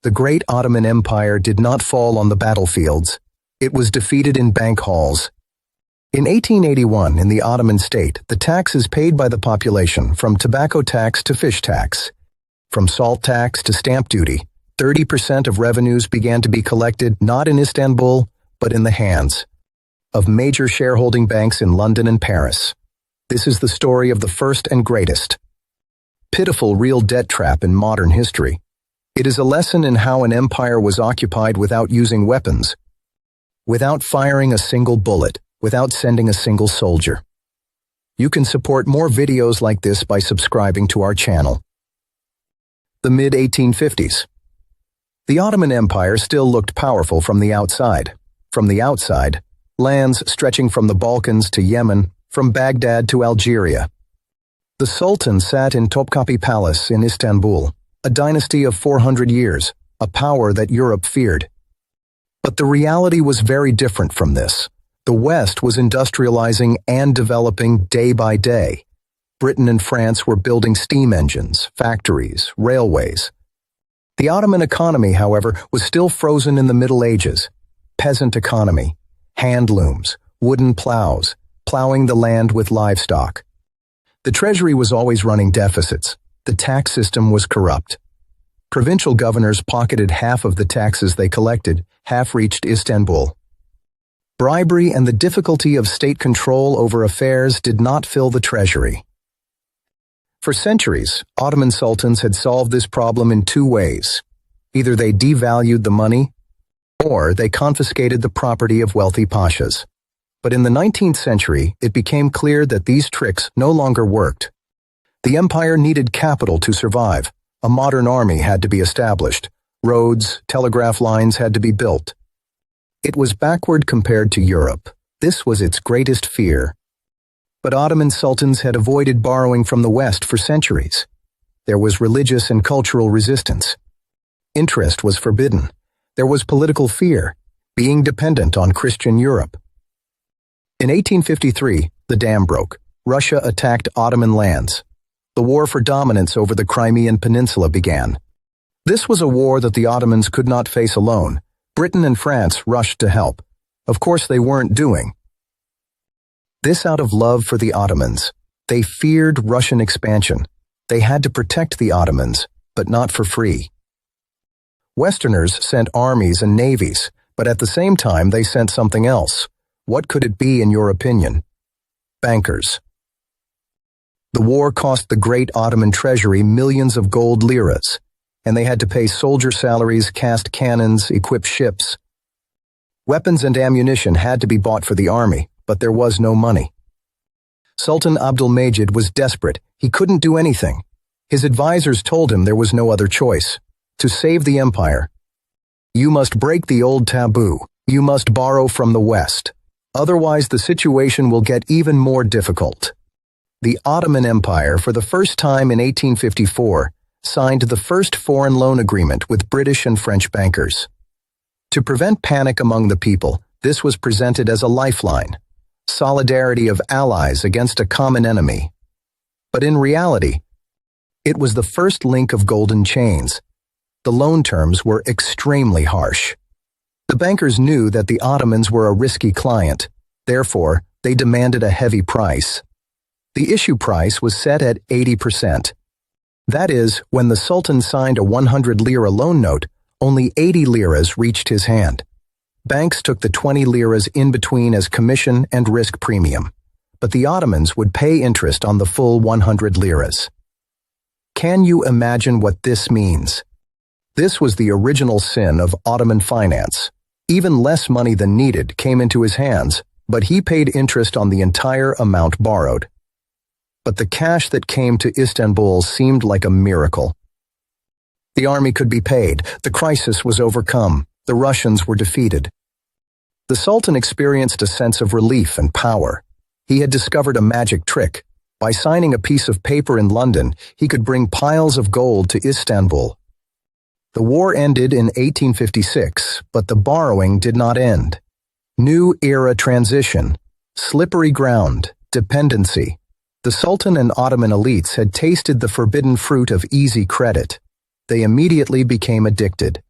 The Great Ottoman Empire did not fall on the battlefields. It was defeated in bank halls. In 1881, in the Ottoman state, the taxes paid by the population, from tobacco tax to fish tax, from salt tax to stamp duty, 30% of revenues began to be collected not in Istanbul, but in the hands of major shareholding banks in London and Paris. This is the story of the first and greatest pitiful real debt trap in modern history. It is a lesson in how an empire was occupied without using weapons, without firing a single bullet, without sending a single soldier. You can support more videos like this by subscribing to our channel. The mid-1850s. The Ottoman Empire still looked powerful from the outside. From the outside, lands stretching from the Balkans to Yemen, from Baghdad to Algeria. The Sultan sat in Topkapi Palace in Istanbul, a dynasty of 400 years, a power that Europe feared. But the reality was very different from this. The West was industrializing and developing day by day. Britain and France were building steam engines, factories, railways. The Ottoman economy, however, was still frozen in the Middle Ages. Peasant economy, hand looms, wooden plows, plowing the land with livestock. The treasury was always running deficits. The tax system was corrupt. Provincial governors pocketed half of the taxes they collected, half reached Istanbul. Bribery and the difficulty of state control over affairs did not fill the treasury. For centuries, Ottoman sultans had solved this problem in two ways. Either they devalued the money, or they confiscated the property of wealthy pashas. But in the 19th century, it became clear that these tricks no longer worked. The empire needed capital to survive. A modern army had to be established. Roads, telegraph lines had to be built. It was backward compared to Europe. This was its greatest fear. But Ottoman sultans had avoided borrowing from the West for centuries. There was religious and cultural resistance. Interest was forbidden. There was political fear, being dependent on Christian Europe. In 1853, the dam broke. Russia attacked Ottoman lands. The war for dominance over the Crimean Peninsula began. This was a war that the Ottomans could not face alone. Britain and France rushed to help. Of course, they weren't doing this out of love for the Ottomans. They feared Russian expansion. They had to protect the Ottomans, but not for free. Westerners sent armies and navies, but at the same time they sent something else. What could it be, in your opinion? Bankers. The war cost the Great Ottoman treasury millions of gold liras, and they had to pay soldier salaries, cast cannons, equip ships. Weapons and ammunition had to be bought for the army, but there was no money. Sultan Abdülmecid was desperate. He couldn't do anything. His advisors told him there was no other choice. To save the empire, you must break the old taboo. You must borrow from the West. Otherwise, the situation will get even more difficult. The Ottoman Empire, for the first time in 1854, signed the first foreign loan agreement with British and French bankers. To prevent panic among the people, this was presented as a lifeline, solidarity of allies against a common enemy. But in reality, it was the first link of golden chains. The loan terms were extremely harsh. The bankers knew that the Ottomans were a risky client. Therefore, they demanded a heavy price. The issue price was set at 80%. That is, when the Sultan signed a 100 lira loan note, only 80 liras reached his hand. Banks took the 20 liras in between as commission and risk premium, but the Ottomans would pay interest on the full 100 liras. Can you imagine what this means? This was the original sin of Ottoman finance. Even less money than needed came into his hands, but he paid interest on the entire amount borrowed. But the cash that came to Istanbul seemed like a miracle. The army could be paid, the crisis was overcome, the Russians were defeated. The Sultan experienced a sense of relief and power. He had discovered a magic trick. By signing a piece of paper in London, he could bring piles of gold to Istanbul. The war ended in 1856, but the borrowing did not end. New era transition, slippery ground, dependency. The Sultan and Ottoman elites had tasted the forbidden fruit of easy credit. They immediately became addicted.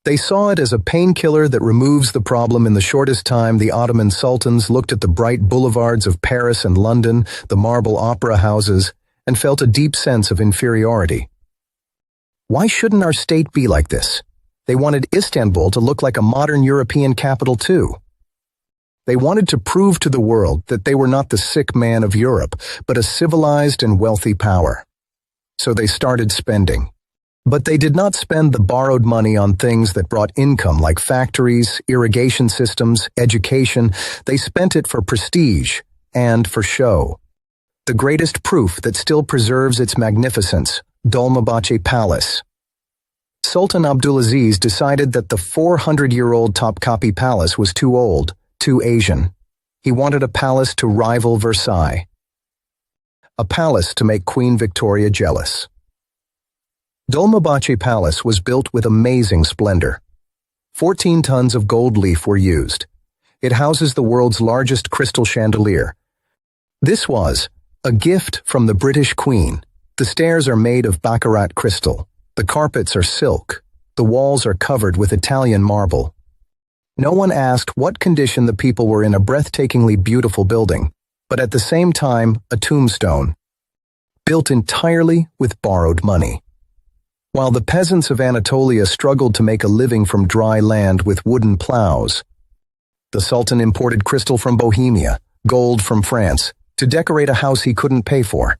They saw it as a painkiller that removes the problem in the shortest time. The Ottoman sultans looked at the bright boulevards of Paris and London, the marble opera houses, and felt a deep sense of inferiority. Why shouldn't our state be like this? They wanted Istanbul to look like a modern European capital too. They wanted to prove to the world that they were not the sick man of Europe, but a civilized and wealthy power. So they started spending. But they did not spend the borrowed money on things that brought income like factories, irrigation systems, education. They spent it for prestige and for show. The greatest proof that still preserves its magnificence, Dolmabahce Palace. Sultan Abdulaziz decided that the 400-year-old Topkapi Palace was too old, too Asian. He wanted a palace to rival Versailles. A palace to make Queen Victoria jealous. Dolmabahce Palace was built with amazing splendor. 14 tons of gold leaf were used. It houses the world's largest crystal chandelier. This was a gift from the British Queen. The stairs are made of baccarat crystal. The carpets are silk. The walls are covered with Italian marble. No one asked what condition the people were in. A breathtakingly beautiful building, but at the same time, a tombstone, built entirely with borrowed money. While the peasants of Anatolia struggled to make a living from dry land with wooden plows, the Sultan imported crystal from Bohemia, gold from France, to decorate a house he couldn't pay for.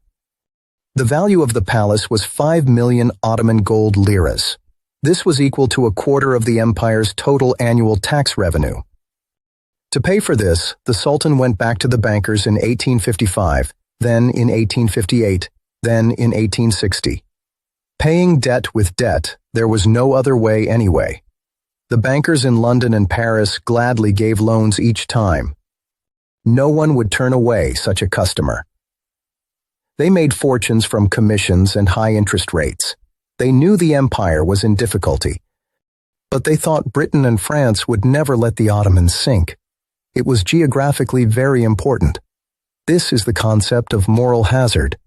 The value of the palace was 5 million Ottoman gold liras. This was equal to a quarter of the empire's total annual tax revenue. To pay for this, the Sultan went back to the bankers in 1855, then in 1858, then in 1860. Paying debt with debt, there was no other way anyway. The bankers in London and Paris gladly gave loans each time. No one would turn away such a customer. They made fortunes from commissions and high interest rates. They knew the empire was in difficulty. But they thought Britain and France would never let the Ottomans sink. It was geographically very important. This is the concept of moral hazard.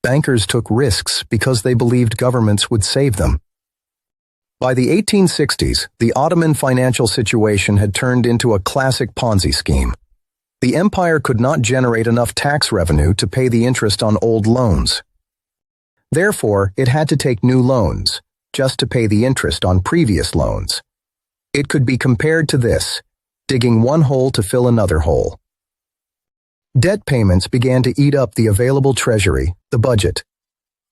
Bankers took risks because they believed governments would save them. By the 1860s, the Ottoman financial situation had turned into a classic Ponzi scheme. The empire could not generate enough tax revenue to pay the interest on old loans. Therefore, it had to take new loans, just to pay the interest on previous loans. It could be compared to this, digging one hole to fill another hole. Debt payments began to eat up the available treasury, the budget.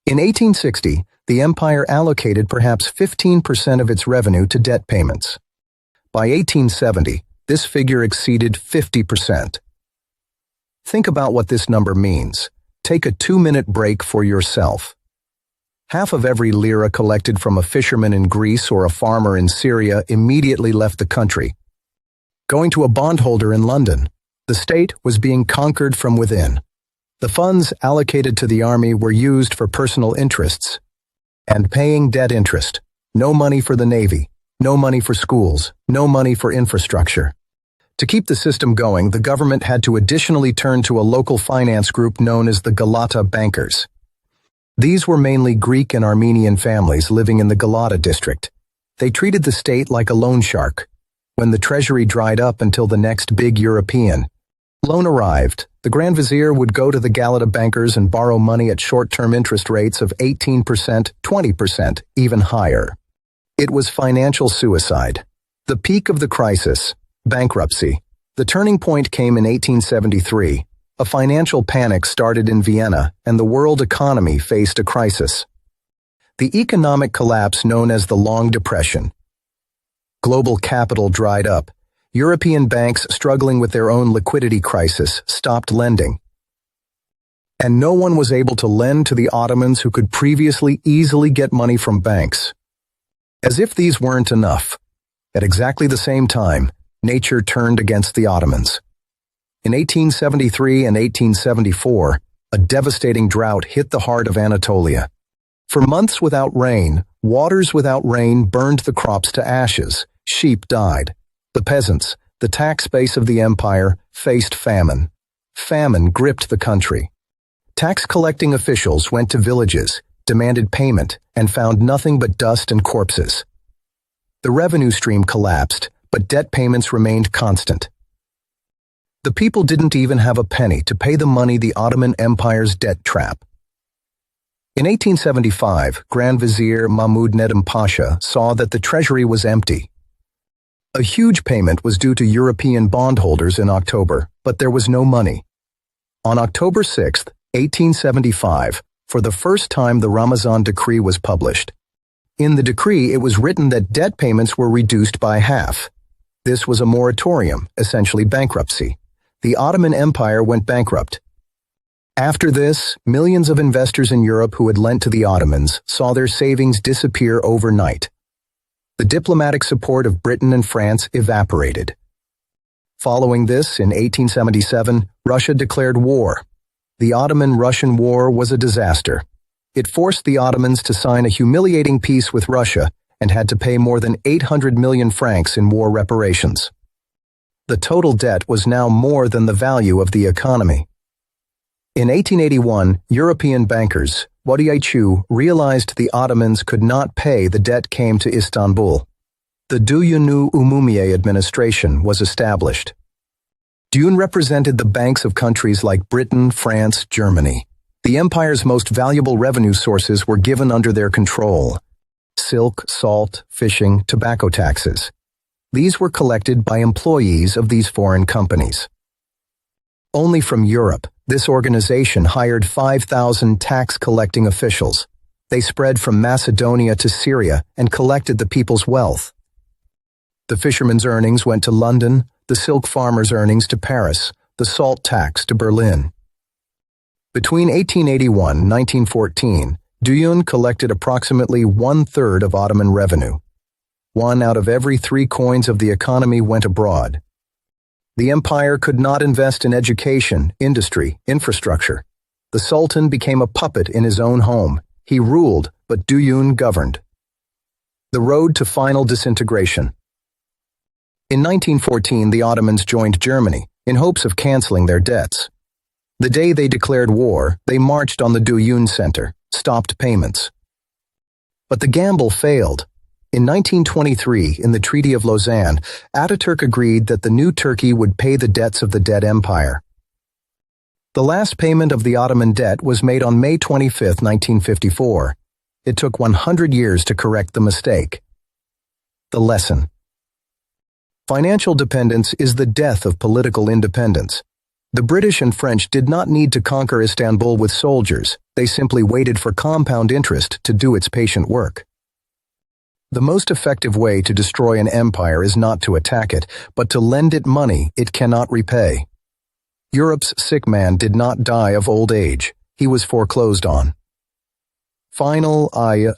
In 1860, the empire allocated perhaps 15% of its revenue to debt payments. By 1870, this figure exceeded 50%. Think about what this number means. Take a 2-minute break for yourself. Half of every lira collected from a fisherman in Greece or a farmer in Syria immediately left the country, going to a bondholder in London. The state was being conquered from within. The funds allocated to the army were used for personal interests and paying debt interest. No money for the navy, no money for schools, no money for infrastructure. To keep the system going, the government had to additionally turn to a local finance group known as the Galata bankers. These were mainly Greek and Armenian families living in the Galata district. They treated the state like a loan shark. When the treasury dried up until the next big European loan arrived, the Grand Vizier would go to the Galata bankers and borrow money at short-term interest rates of 18%, 20%, even higher. It was financial suicide. The peak of the crisis, bankruptcy. The turning point came in 1873. A financial panic started in Vienna, and the world economy faced a crisis. The economic collapse known as the Long Depression. Global capital dried up. European banks struggling with their own liquidity crisis stopped lending. And no one was able to lend to the Ottomans who could previously easily get money from banks. As if these weren't enough, at exactly the same time, nature turned against the Ottomans. In 1873 and 1874, a devastating drought hit the heart of Anatolia. For months without rain, waters without rain burned the crops to ashes. Sheep died. The peasants, the tax base of the empire, faced famine. Famine gripped the country. Tax-collecting officials went to villages, demanded payment, and found nothing but dust and corpses. The revenue stream collapsed, but debt payments remained constant. The people didn't even have a penny to pay the money the Ottoman Empire's debt trap. In 1875, Grand Vizier Mahmud Nedim Pasha saw that the treasury was empty. A huge payment was due to European bondholders in October, but there was no money. On October 6, 1875, for the first time the Ramazan decree was published. In the decree, it was written that debt payments were reduced by half. This was a moratorium, essentially bankruptcy. The Ottoman Empire went bankrupt. After this, millions of investors in Europe who had lent to the Ottomans saw their savings disappear overnight. The diplomatic support of Britain and France evaporated. Following this, in 1877, Russia declared war. The Ottoman-Russian War was a disaster. It forced the Ottomans to sign a humiliating peace with Russia and had to pay more than 800 million francs in war reparations. The total debt was now more than the value of the economy. In 1881, European bankers, Wadiaichu, realized the Ottomans could not pay the debt came to Istanbul. The Düyun-u Umumiye Administration was established. Düyun represented the banks of countries like Britain, France, Germany. The empire's most valuable revenue sources were given under their control: silk, salt, fishing, tobacco taxes. These were collected by employees of these foreign companies. Only from Europe, this organization hired 5,000 tax-collecting officials. They spread from Macedonia to Syria and collected the people's wealth. The fishermen's earnings went to London, the silk farmers' earnings to Paris, the salt tax to Berlin. Between 1881 and 1914, Düyun collected approximately one-third of Ottoman revenue. 1 out of every 3 coins of the economy went abroad. The empire could not invest in education, industry, infrastructure. The Sultan became a puppet in his own home. He ruled, but Düyun governed. The road to final disintegration. In 1914, the Ottomans joined Germany in hopes of canceling their debts. The day they declared war, they marched on the Düyun Center, stopped payments. But the gamble failed. In 1923, in the Treaty of Lausanne, Ataturk agreed that the new Turkey would pay the debts of the dead empire. The last payment of the Ottoman debt was made on May 25, 1954. It took 100 years to correct the mistake. The lesson. Financial dependence is the death of political independence. The British and French did not need to conquer Istanbul with soldiers. They simply waited for compound interest to do its patient work. The most effective way to destroy an empire is not to attack it, but to lend it money it cannot repay. Europe's sick man did not die of old age. He was foreclosed on. Final ayah